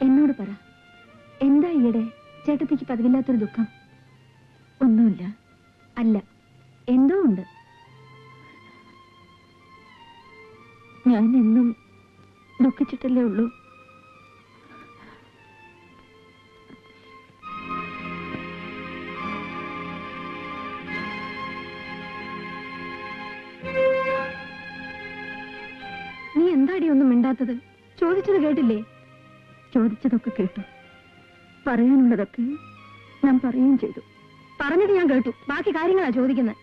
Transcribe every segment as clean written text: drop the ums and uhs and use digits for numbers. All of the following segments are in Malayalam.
എന്നോട് പറ, എന്താ ഈയിടെ ചേട്ടത്തിക്ക് പതിവില്ലാത്തൊരു ദുഃഖം? ഒന്നുമില്ല. അല്ല, എന്തോ ഉണ്ട്. ഞാൻ എന്നും ദുഃഖിച്ചിട്ടല്ലേ ഉള്ളൂ. നീ എന്താടി ഒന്നും മിണ്ടാത്തത്? ചോദിച്ചത് കേട്ടില്ലേ? ചോദിച്ചതൊക്കെ കേട്ടു. പറയാനുള്ളതൊക്കെ ഞാൻ പറയുകയും ചെയ്തു. പറഞ്ഞത് ഞാൻ കേട്ടു. ബാക്കി കാര്യങ്ങളാ ചോദിക്കുന്നത്.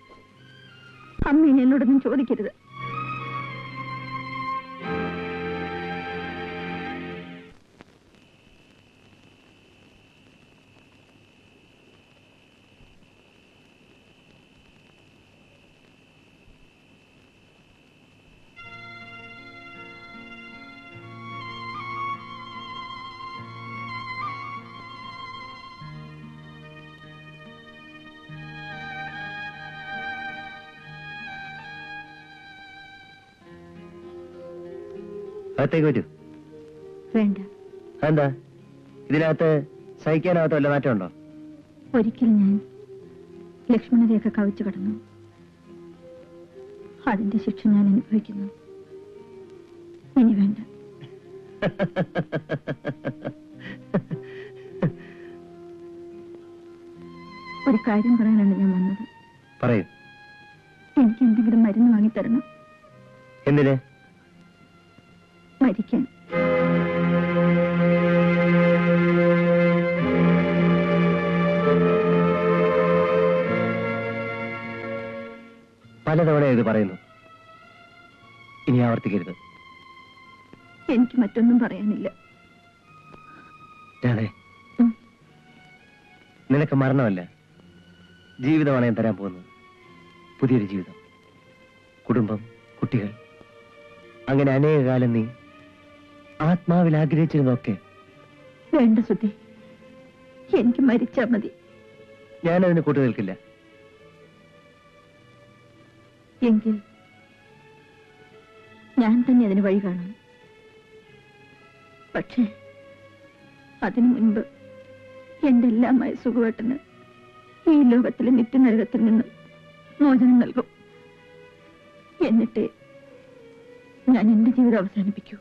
അമ്മ ഇനി എന്നോടൊന്നും ചോദിക്കരുത്. അകത്തേക്ക് വരൂ. വേണ്ട. എന്താ ഇതിനകത്ത് സഹിക്കാനാകത്ത വല്ല മാറ്റമുണ്ടോ? ഒരിക്കലും ഞാൻ ലക്ഷ്മണരെയൊക്കെ കവിച്ചു കടന്നു. അതിന്റെ ശിക്ഷ ഞാൻ അനുഭവിക്കുന്നു. ഇനി വേണ്ട. ഒരു കാര്യം പറയാനാണ് ഞാൻ വന്നത്. പറയൂ. എനിക്ക് എന്തെങ്കിലും മരുന്ന് വാങ്ങിത്തരണം. എന്തിന്? മരിക്കാൻ. പലതവണ ഇത് പറയുന്നു. ഇനി ആവർത്തിക്കരുത്. എനിക്ക് മറ്റൊന്നും പറയാനില്ല. രാധേ, നിനക്ക് മരണമല്ല, ജീവിതമാണ് ഞാൻ തരാൻ പോകുന്നത്. പുതിയൊരു ജീവിതം, കുടുംബം, കുട്ടികൾ, അങ്ങനെ അനേക കാലം നീ ആത്മാവിൽ ആഗ്രഹിച്ചിരുന്നൊക്കെ. വേണ്ട സുധി, എനിക്ക് മരിച്ചാ മതി. ഞാനതിന് കൂട്ടു നിൽക്കില്ല. എങ്കിൽ ഞാൻ തന്നെ അതിന് വഴി കാണും. പക്ഷേ അതിനു മുൻപ് എന്റെ എല്ലാമായ സുഖവേട്ടന് ഈ ലോകത്തിലെ നിത്യനരകത്തിൽ നിന്ന് മോചനം നൽകും. എന്നിട്ടേ ഞാൻ എന്റെ ജീവിതം അവസാനിപ്പിക്കൂ.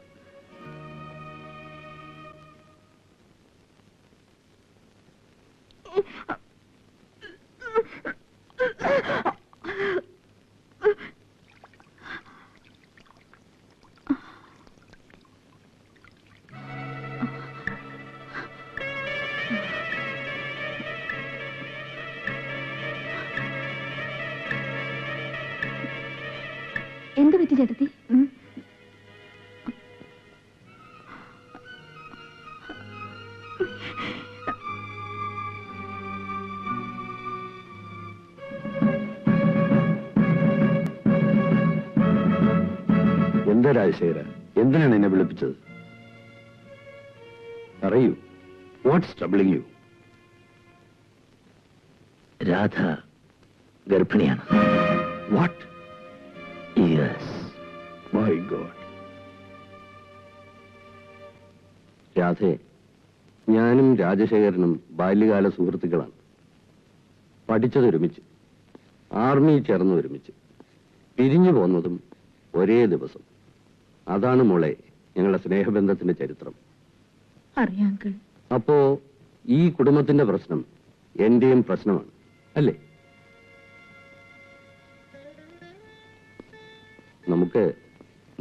എന്ത് പറ്റി ചേട്ടത്തി? എന്താ രാജശേഖര, എന്തിനാണ് എന്നെ വിളിപ്പിച്ചത്? പറയൂ. Watts troubling you? രാധ ഗർഭിണിയാണ്. വാട്ട്? യെസ്. My God. രാധേ, ഞാനും രാജശേഖരനും ബാല്യകാല സുഹൃത്തുക്കളാണ്. പഠിച്ചത് ഒരുമിച്ച്, ആർമിയിൽ ചേർന്ന് ഒരുമിച്ച്, പിരിഞ്ഞു പോന്നതും ഒരേ ദിവസം. അതാണ് മോളെ ഞങ്ങളുടെ സ്നേഹബന്ധത്തിന്റെ ചരിത്രം. അറിയാം. അപ്പോ ഈ കുടുംബത്തിന്റെ പ്രശ്നം എന്റെയും പ്രശ്നമാണ് അല്ലേ? നമുക്ക്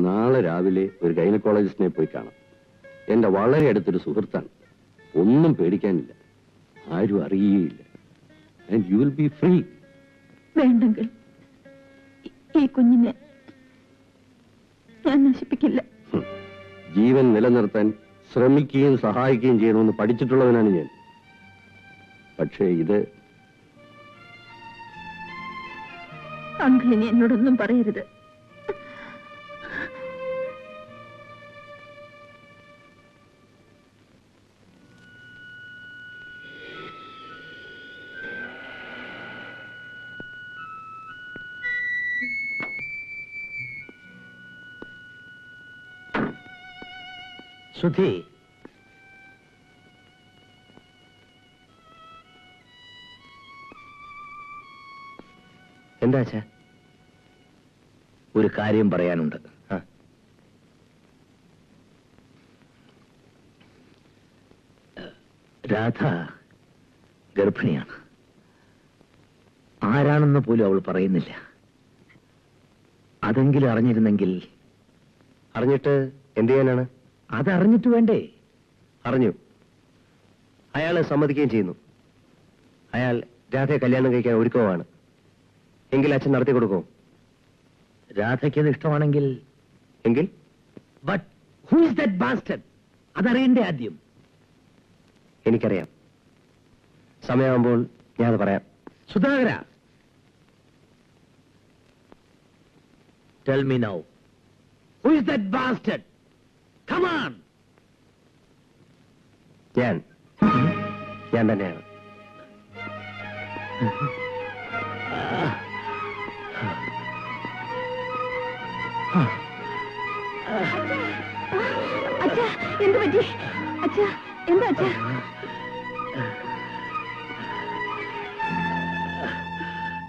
നാളെ രാവിലെ ഒരു ഗൈനക്കോളജിസ്റ്റിനെ പോയി കാണാം. എന്റെ വളരെ അടുത്തൊരു സുഹൃത്താണ്. ഒന്നും പേടിക്കാനില്ല, ആരും അറിയുകയില്ല. And you will be free. വേണ്ടെങ്കിൽ ഈ കുഞ്ഞിനെ ഞാൻ നശിപ്പിക്കില്ല. ജീവൻ നിലനിർത്താൻ ശ്രമിക്കുകയും സഹായിക്കുകയും ചെയ്യണമെന്ന് പഠിച്ചിട്ടുള്ളവനാണ് ഞാൻ. പക്ഷേ ഇത് അങ്കിളിനി എന്നോടൊന്നും പറയരുത്. സുധി, എന്താ അച്ഛാ? ഒരു കാര്യം പറയാനുണ്ട്. രാധ ഗർഭിണിയാണ്. ആരാണെന്ന് പോലും അവൾ പറയുന്നില്ല. അതെങ്കിലും അറിഞ്ഞിരുന്നെങ്കിൽ. അറിഞ്ഞിട്ട് എന്ത് ചെയ്യാനാണ്? അതറിഞ്ഞിട്ട് വേണ്ടേ? അറിഞ്ഞു. അയാളെ സമ്മതിക്കുകയും ചെയ്യുന്നു. അയാൾ രാധയെ കല്യാണം കഴിക്കാൻ ഒരുക്കമാണ്. എങ്കിൽ അച്ഛൻ നടത്തി കൊടുക്കും. രാധയ്ക്ക് അത് ഇഷ്ടമാണെങ്കിൽ. എങ്കിൽ but who is that bastard? അതറിയണ്ടേ ആദ്യം. എനിക്കറിയാം. സമയമാകുമ്പോൾ ഞാനത് പറയാം. Sudhakara, tell me now. Who is that bastard? Come on. ഞാൻ തന്നെയാണ്. അച്ഛാ, എന്ത് പറ്റി? അച്ഛാ, എന്താ അച്ഛാ?